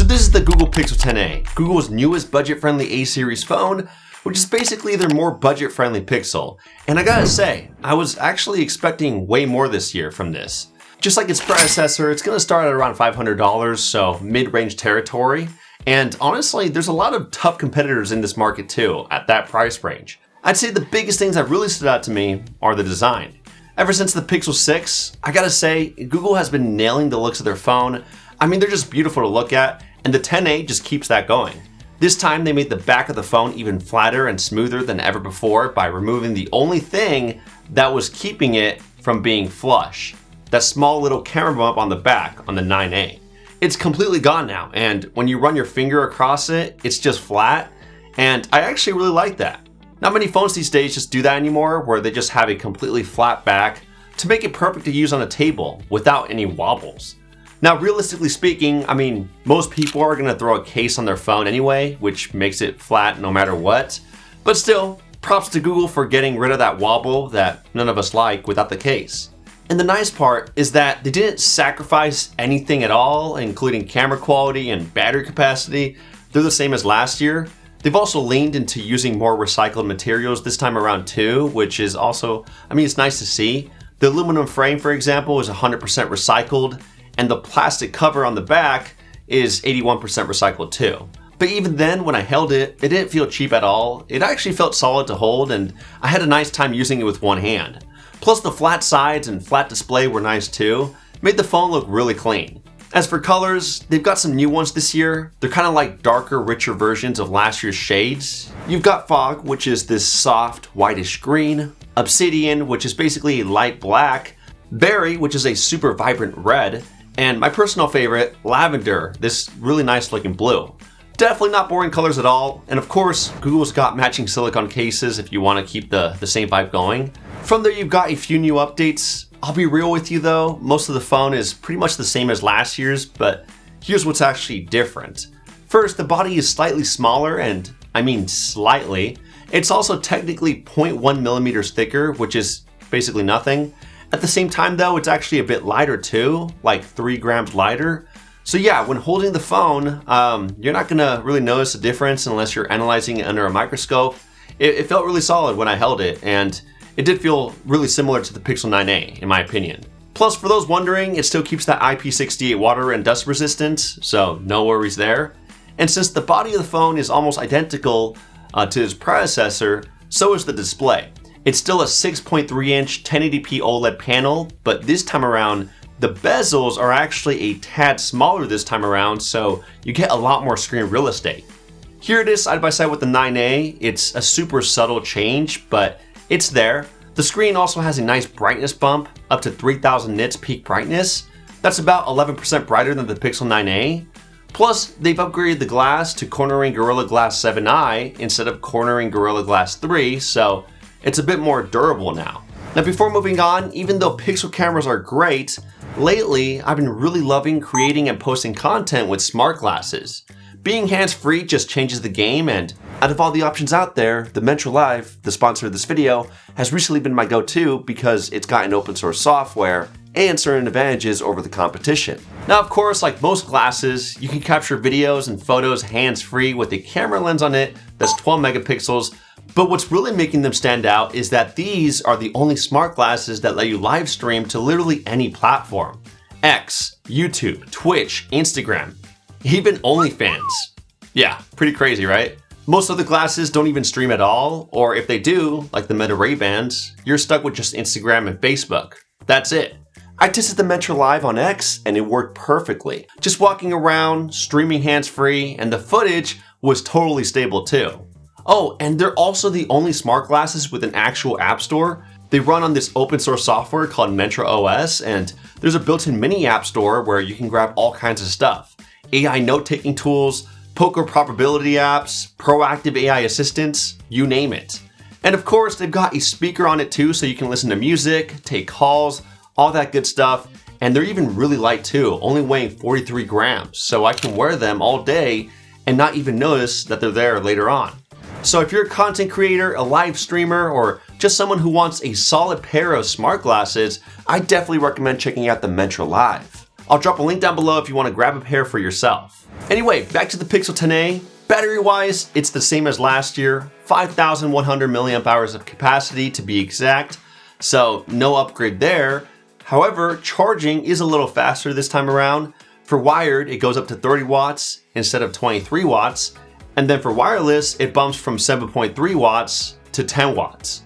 this is the Google Pixel 10a, Google's newest budget-friendly A-series phone, which is basically their more budget-friendly Pixel. And I gotta say, I was actually expecting way more this year from this. Just like its predecessor, it's gonna start at around $500, so mid-range territory. And honestly, there's a lot of tough competitors in this market too, at that price range. I'd say the biggest things that really stood out to me are the design. Ever since the Pixel 6, I gotta say, Google has been nailing the looks of their phone. I mean, they're just beautiful to look at, and the 10a just keeps that going. This time they made the back of the phone even flatter and smoother than ever before by removing the only thing that was keeping it from being flush. That small little camera bump on the back on the 9a. It's completely gone now, and when you run your finger across it, it's just flat, and I actually really like that. Not many phones these days just do that anymore, where they just have a completely flat back to make it perfect to use on a table without any wobbles. Now, realistically speaking, I mean, most people are gonna throw a case on their phone anyway, which makes it flat no matter what. But still, props to Google for getting rid of that wobble that none of us like without the case. And the nice part is that they didn't sacrifice anything at all, including camera quality and battery capacity. They're the same as last year. They've also leaned into using more recycled materials this time around too, which is also, I mean, it's nice to see. The aluminum frame, for example, is 100% recycled, and the plastic cover on the back is 81% recycled too. But even then, when I held it, it didn't feel cheap at all. It actually felt solid to hold, and I had a nice time using it with one hand. Plus the flat sides and flat display were nice too, made the phone look really clean. As for colors, they've got some new ones this year. They're kind of like darker, richer versions of last year's shades. You've got Fog, which is this soft, whitish green. Obsidian, which is basically light black. Berry, which is a super vibrant red. And my personal favorite, Lavender, this really nice looking blue. Definitely not boring colors at all. And of course, Google's got matching silicone cases if you want to keep the same vibe going. From there, you've got a few new updates. I'll be real with you though, most of the phone is pretty much the same as last year's, but here's what's actually different. First, the body is slightly smaller, and I mean slightly. It's also technically 0.1 millimeters thicker, which is basically nothing. At the same time though, it's actually a bit lighter too, like 3 grams lighter. So yeah, when holding the phone, you're not gonna really notice a difference unless you're analyzing it under a microscope. It felt really solid when I held it, and it did feel really similar to the Pixel 9a, in my opinion. Plus, for those wondering, it still keeps that IP68 water and dust resistance, so no worries there. And since the body of the phone is almost identical to its predecessor, so is the display. It's still a 6.3-inch 1080p OLED panel, but this time around, the bezels are actually a tad smaller this time around, so you get a lot more screen real estate. Here it is side by side with the 9a. It's a super subtle change, but it's there. The screen also has a nice brightness bump, up to 3000 nits peak brightness. That's about 11% brighter than the Pixel 9a. Plus, they've upgraded the glass to cornering Gorilla Glass 7i instead of cornering Gorilla Glass 3, so it's a bit more durable now. Now before moving on, even though Pixel cameras are great, lately I've been really loving creating and posting content with smart glasses. Being hands-free just changes the game, and out of all the options out there, the Mentra Live, the sponsor of this video, has recently been my go-to because it's got an open source software and certain advantages over the competition. Now, of course, like most glasses, you can capture videos and photos hands-free with a camera lens on it that's 12 megapixels, but what's really making them stand out is that these are the only smart glasses that let you live stream to literally any platform. X, YouTube, Twitch, Instagram, even OnlyFans. Yeah, pretty crazy, right? Most other glasses don't even stream at all, or if they do, like the Meta Ray-Bans, you're stuck with just Instagram and Facebook. That's it. I tested the Mentra Live on X and it worked perfectly. Just walking around, streaming hands-free, and the footage was totally stable too. Oh, and they're also the only smart glasses with an actual app store. They run on this open source software called Mentra OS, and there's a built-in mini app store where you can grab all kinds of stuff. AI note-taking tools, poker probability apps, proactive AI assistants, you name it. And of course, they've got a speaker on it too, so you can listen to music, take calls, all that good stuff. And they're even really light too, only weighing 43 grams. So I can wear them all day and not even notice that they're there later on. So if you're a content creator, a live streamer, or just someone who wants a solid pair of smart glasses, I definitely recommend checking out the Mentra Live. I'll drop a link down below if you want to grab a pair for yourself. Anyway, back to the Pixel 10a. Battery-wise, it's the same as last year, 5,100 milliamp hours of capacity to be exact, so no upgrade there. However, charging is a little faster this time around. For wired, it goes up to 30 watts instead of 23 watts, and then for wireless, it bumps from 7.3 watts to 10 watts.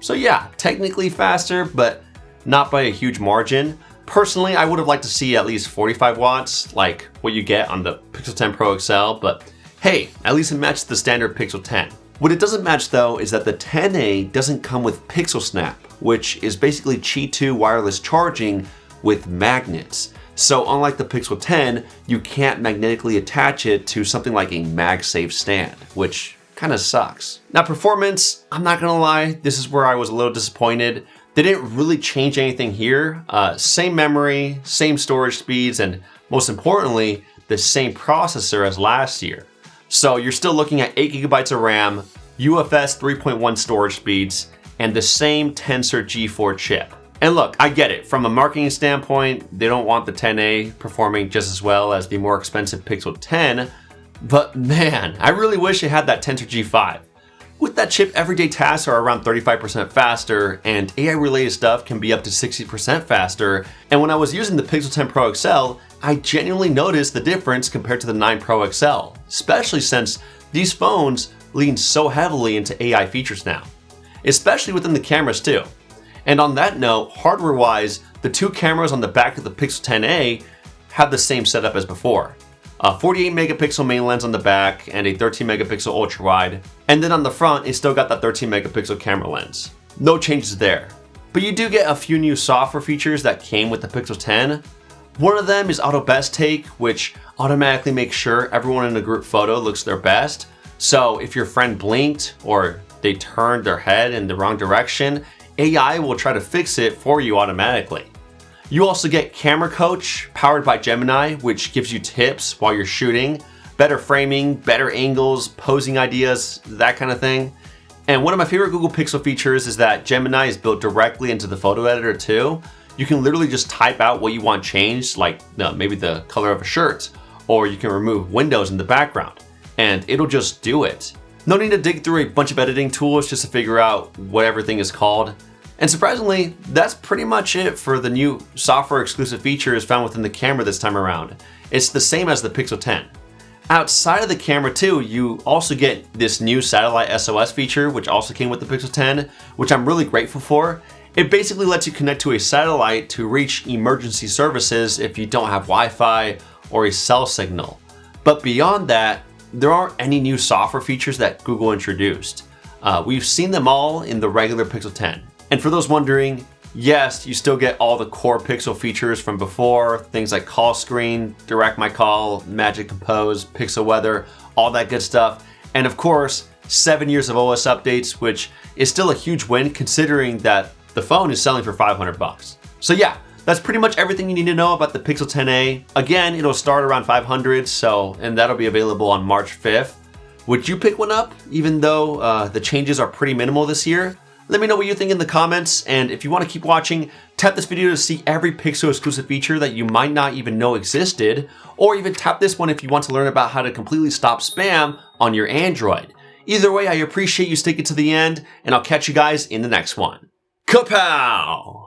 So yeah, technically faster, but not by a huge margin. Personally, I would have liked to see at least 45 watts, like what you get on the Pixel 10 Pro XL, but hey, at least it matched the standard Pixel 10. What it doesn't match though is that the 10a doesn't come with Pixel Snap, which is basically Qi 2 wireless charging with magnets. So unlike the Pixel 10, you can't magnetically attach it to something like a MagSafe stand, which kind of sucks. Now performance, I'm not gonna lie, this is where I was a little disappointed. They didn't really change anything here. Same memory, same storage speeds, and most importantly, the same processor as last year. So you're still looking at 8 gigabytes of RAM, UFS 3.1 storage speeds, and the same Tensor G4 chip. And look, I get it. From a marketing standpoint, they don't want the 10a performing just as well as the more expensive Pixel 10, but man, I really wish it had that Tensor G5. With that chip, everyday tasks are around 35% faster, and AI-related stuff can be up to 60% faster. And when I was using the Pixel 10 Pro XL, I genuinely noticed the difference compared to the 9 Pro XL, especially since these phones lean so heavily into AI features now, especially within the cameras too. And on that note, hardware-wise, the two cameras on the back of the Pixel 10a have the same setup as before. A 48 megapixel main lens on the back and a 13 megapixel ultra wide. And then on the front, it's still got that 13 megapixel camera lens. No changes there. But you do get a few new software features that came with the Pixel 10. One of them is Auto Best Take, which automatically makes sure everyone in a group photo looks their best. So if your friend blinked or they turned their head in the wrong direction, AI will try to fix it for you automatically. You also get Camera Coach, powered by Gemini, which gives you tips while you're shooting, better framing, better angles, posing ideas, that kind of thing. And one of my favorite Google Pixel features is that Gemini is built directly into the photo editor too. You can literally just type out what you want changed, like maybe the color of a shirt, or you can remove windows in the background, and it'll just do it. No need to dig through a bunch of editing tools just to figure out what everything is called. And surprisingly, that's pretty much it for the new software exclusive features found within the camera this time around. It's the same as the Pixel 10. Outside of the camera too, you also get this new satellite SOS feature, which also came with the Pixel 10, which I'm really grateful for. It basically lets you connect to a satellite to reach emergency services if you don't have Wi-Fi or a cell signal. But beyond that, there aren't any new software features that Google introduced. We've seen them all in the regular Pixel 10. And for those wondering, yes, you still get all the core Pixel features from before, things like call screen, direct my call, Magic Compose, Pixel Weather, all that good stuff. And of course, 7 years of OS updates, which is still a huge win considering that the phone is selling for $500. So yeah, that's pretty much everything you need to know about the Pixel 10a. Again, it'll start around $500, and that'll be available on March 5th. Would you pick one up, even though the changes are pretty minimal this year? Let me know what you think in the comments, and if you want to keep watching, tap this video to see every Pixel exclusive feature that you might not even know existed, or even tap this one if you want to learn about how to completely stop spam on your Android. Either way, I appreciate you sticking to the end, and I'll catch you guys in the next one. Kapow!